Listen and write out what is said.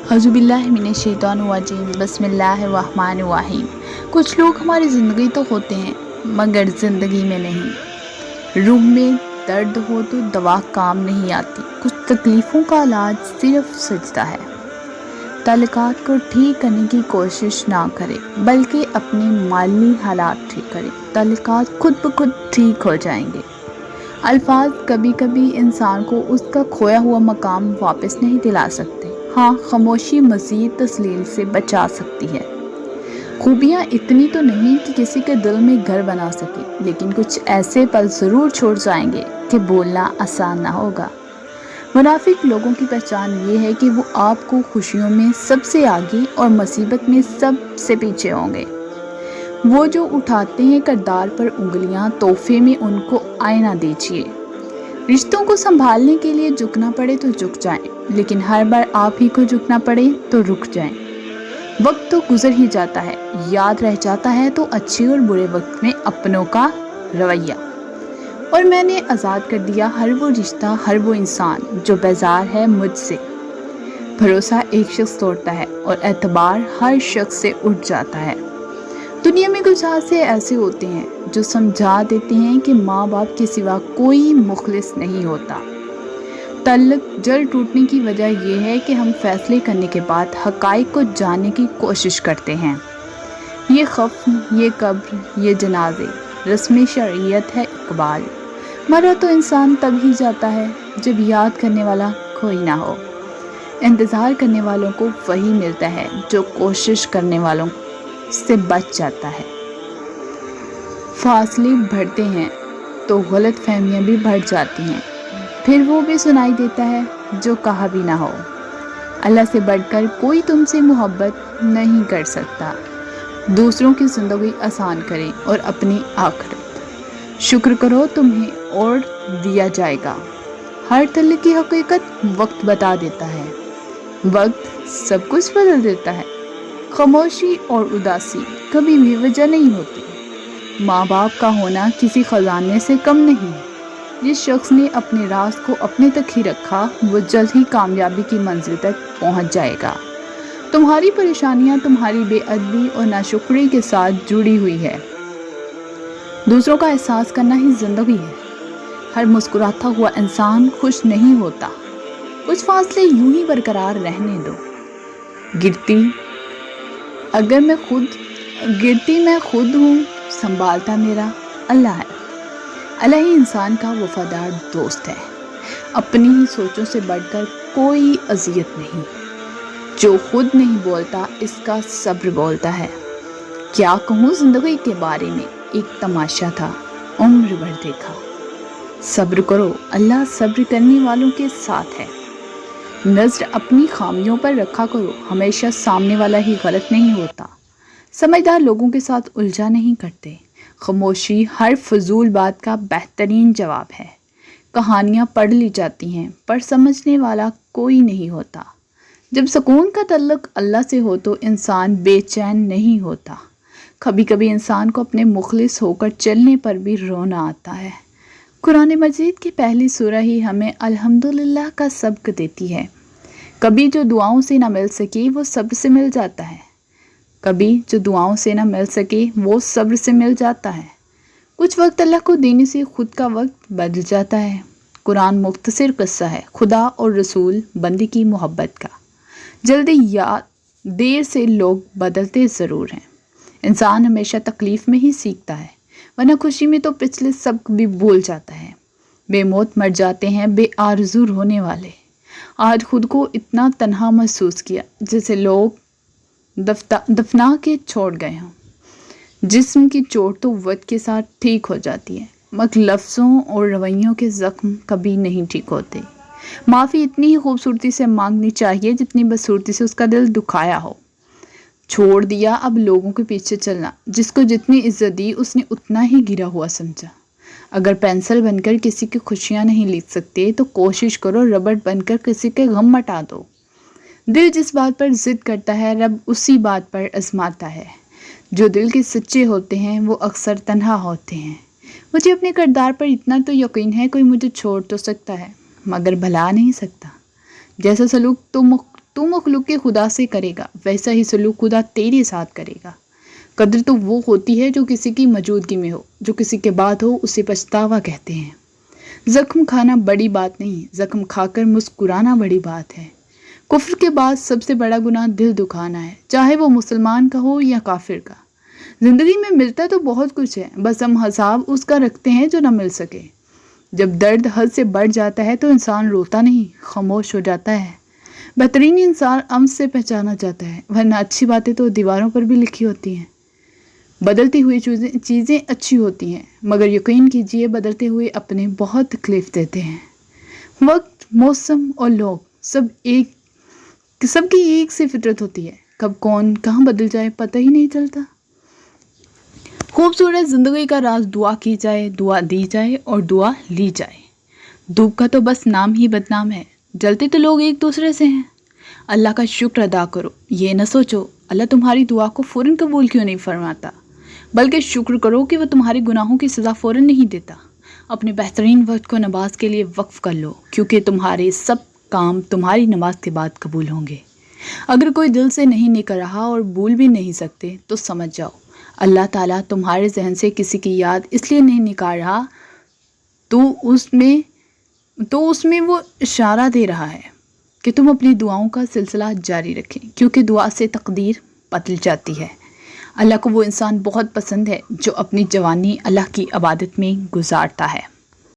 अऊज़ु बिल्लाहि मिनश्शैतानिर्रजीम बिस्मिल्लाहिर्रहमानिर्रहीम। कुछ लोग हमारी ज़िंदगी तो होते हैं मगर ज़िंदगी में नहीं। रूह में दर्द हो तो दवा काम नहीं आती। कुछ तकलीफ़ों का इलाज सिर्फ सजदा है। ताल्लुकात को ठीक करने की कोशिश ना करें बल्कि अपने माली हालात ठीक करें। ताल्लुकात खुद ब खुद ठीक हो जाएंगे। अल्फाज कभी कभी इंसान को उसका खोया हुआ मकाम वापस नहीं दिला सकते। हाँ, खामोशी मज़ीद तस्लील से बचा सकती है। खूबियाँ इतनी तो नहीं कि किसी के दिल में घर बना सके, लेकिन कुछ ऐसे पल ज़रूर छोड़ जाएंगे कि बोलना आसान ना होगा। मुनाफिक लोगों की पहचान ये है कि वो आपको खुशियों में सबसे आगे और मुसीबत में सबसे पीछे होंगे। वो जो उठाते हैं किरदार पर उंगलियां, तोहफे में उनको आईना दीजिए। रिश्तों को संभालने के लिए झुकना पड़े तो झुक जाएं, लेकिन हर बार आप ही को झुकना पड़े तो रुक जाएं। वक्त तो गुजर ही जाता है, याद रह जाता है तो अच्छे और बुरे वक्त में अपनों का रवैया। और मैंने आज़ाद कर दिया हर वो रिश्ता, हर वो इंसान जो बेजार है मुझसे। भरोसा एक शख्स तोड़ता है और एतबार हर शख्स से उठ जाता है। दुनिया में कुछ हादसे ऐसे होते हैं जो समझा देते हैं कि माँ बाप के सिवा कोई मुखलिस नहीं होता। ताल्लुक जल्द टूटने की वजह यह है कि हम फैसले करने के बाद हक़ाइक़ को जानने की कोशिश करते हैं। ये खौफ, ये कब्र, ये जनाजे, रस्म शरीयत है इकबाल। मरा तो इंसान तब ही जाता है जब याद करने वाला कोई ना हो। इंतज़ार करने वालों को वही मिलता है जो कोशिश करने वालों से बच जाता है। फासले बढ़ते हैं तो गलत फहमियाँ भी बढ़ जाती हैं, फिर वो भी सुनाई देता है जो कहा भी ना हो। अल्लाह से बढ़कर कोई तुमसे मोहब्बत नहीं कर सकता। दूसरों की ज़िंदगी आसान करें और अपनी आखिरत। शुक्र करो तुम्हें और दिया जाएगा। हर तल्ले की हकीकत वक्त बता देता है। वक्त सब कुछ बदल देता है। खामोशी और उदासी कभी भी वजह नहीं होती। माँ बाप का होना किसी खजाने से कम नहीं है। जिस शख्स ने अपने राज को अपने तक ही रखा वो जल्द ही कामयाबी की मंजिल तक पहुँच जाएगा। तुम्हारी परेशानियाँ तुम्हारी बेअदबी और नाशुक्री के साथ जुड़ी हुई है। दूसरों का एहसास करना ही जिंदगी है। हर मुस्कुराता हुआ इंसान खुश नहीं होता। कुछ फासले यूं ही बरकरार रहने दो। गिरती मैं खुद हूँ, संभालता मेरा अल्लाह है। अल्लाह ही इंसान का वफादार दोस्त है। अपनी ही सोचों से बढ़कर कोई अजियत नहीं। जो खुद नहीं बोलता इसका सब्र बोलता है। क्या कहूँ जिंदगी के बारे में, एक तमाशा था, उम्र भर देखा। सब्र करो, अल्लाह सब्र करने वालों के साथ है। नज़र अपनी खामियों पर रखा करो, हमेशा सामने वाला ही गलत नहीं होता। समझदार लोगों के साथ उलझा नहीं करते। खामोशी हर फजूल बात का बेहतरीन जवाब है। कहानियाँ पढ़ ली जाती हैं पर समझने वाला कोई नहीं होता। जब सुकून का तल्लुक अल्लाह से हो तो इंसान बेचैन नहीं होता। कभी कभी इंसान को अपने मुखलिस होकर चलने पर भी रोना आता है। कुरान मजीद की पहली सूरह ही हमें अल्हम्दुलिल्लाह का सबक देती है। कभी जो दुआओं से ना मिल सके वो सब्र से मिल जाता है। कभी जो दुआओं से ना मिल सके वो सब्र से मिल जाता है। कुछ वक्त अल्लाह को देने से खुद का वक्त बदल जाता है। कुरान मुख्तसर किस्सा है खुदा और रसूल बंदी की मोहब्बत का। जल्दी या देर से लोग बदलते ज़रूर हैं। इंसान हमेशा तकलीफ़ में ही सीखता है, वरना खुशी में तो पिछले सब भी भूल जाता है। बेमौत मर जाते हैं बेआरज़ू होने वाले। आज खुद को इतना तन्हा महसूस किया जैसे लोग दफना के छोड़ गए हों। जिस्म की चोट तो वक्त के साथ ठीक हो जाती है, मगर लफ्ज़ों और रवैयों के ज़ख्म कभी नहीं ठीक होते। माफ़ी इतनी ही खूबसूरती से मांगनी चाहिए जितनी बदसूरती से उसका दिल दुखाया हो। छोड़ दिया अब लोगों के पीछे चलना। जिसको जितनी इज्जत दी उसने उतना ही गिरा हुआ समझा। अगर पेंसिल बनकर किसी की खुशियाँ नहीं लिख सकते तो कोशिश करो रबड़ बनकर किसी के गम मिटा दो। दिल जिस बात पर ज़िद करता है रब उसी बात पर आजमाता है। जो दिल के सच्चे होते हैं वो अक्सर तन्हा होते हैं। मुझे अपने किरदार पर इतना तो यकीन है कोई मुझे छोड़ तो सकता है मगर भुला नहीं सकता। जैसा सलूक تو مخلوق کے خدا سے کرے گا ویسا ہی سلوک خدا تیرے ساتھ کرے گا۔ قدر تو وہ ہوتی ہے جو کسی کی موجودگی میں ہو، جو کسی کے بعد ہو اسے پچھتاوا کہتے ہیں۔ زخم کھانا بڑی بات نہیں، زخم کھا کر مسکرانا بڑی بات ہے۔ کفر کے بعد سب سے بڑا گناہ دل دکھانا ہے، چاہے وہ مسلمان کا ہو یا کافر کا۔ زندگی میں ملتا تو بہت کچھ ہے، بس ہم حساب اس کا رکھتے ہیں جو نہ مل سکے۔ جب درد حد سے بڑھ جاتا ہے تو انسان روتا نہیں، خاموش ہو جاتا ہے۔ بہترین انسان عمد سے پہچانا جاتا ہے، ورنہ اچھی باتیں تو دیواروں پر بھی لکھی ہوتی ہیں۔ بدلتی ہوئی چیزیں اچھی ہوتی ہیں، مگر یقین کیجئے بدلتے ہوئے اپنے بہت تکلیف دیتے ہیں۔ وقت، موسم اور لوگ سب کی ایک سی فطرت ہوتی ہے، کب کون کہاں بدل جائے پتہ ہی نہیں چلتا۔ خوبصورت زندگی کا راز دعا کی جائے، دعا دی جائے اور دعا لی جائے۔ دھوپ کا تو بس نام ہی بدنام ہے، جلتے تو لوگ ایک دوسرے سے ہیں۔ اللہ کا شکر ادا کرو، یہ نہ سوچو اللہ تمہاری دعا کو فوراً قبول کیوں نہیں فرماتا، بلکہ شکر کرو کہ وہ تمہارے گناہوں کی سزا فوراً نہیں دیتا۔ اپنے بہترین وقت کو نماز کے لیے وقف کر لو، کیونکہ تمہارے سب کام تمہاری نماز کے بعد قبول ہوں گے۔ اگر کوئی دل سے نہیں نکل رہا اور بھول بھی نہیں سکتے تو سمجھ جاؤ اللہ تعالیٰ تمہارے ذہن سے کسی کی یاد اس لیے نہیں نکال رہا تو اس میں وہ اشارہ دے رہا ہے کہ تم اپنی دعاؤں کا سلسلہ جاری رکھیں، کیونکہ دعا سے تقدیر بدل جاتی ہے۔ اللہ کو وہ انسان بہت پسند ہے جو اپنی جوانی اللہ کی عبادت میں گزارتا ہے۔